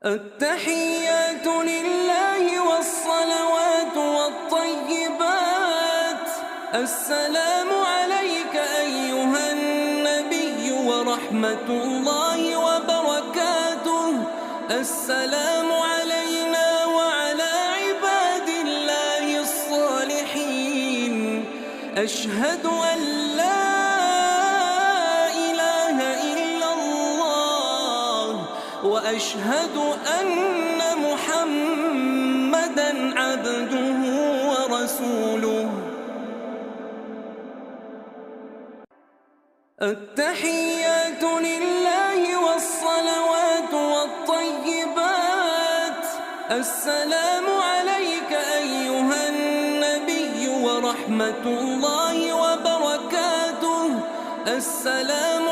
التحيات لله والصلوات والطيبات. السلام عليك أيها النبي ورحمة الله وبركاته. السلام علينا وعلى عباد الله الصالحين. أشهد أن لا إله إلا الله وأشهد أن محمدًا عبده ورسوله. التحيات لله والصلوات والطيبات. السلام عليك أيها النبي ورحمة الله وبركاته. السلام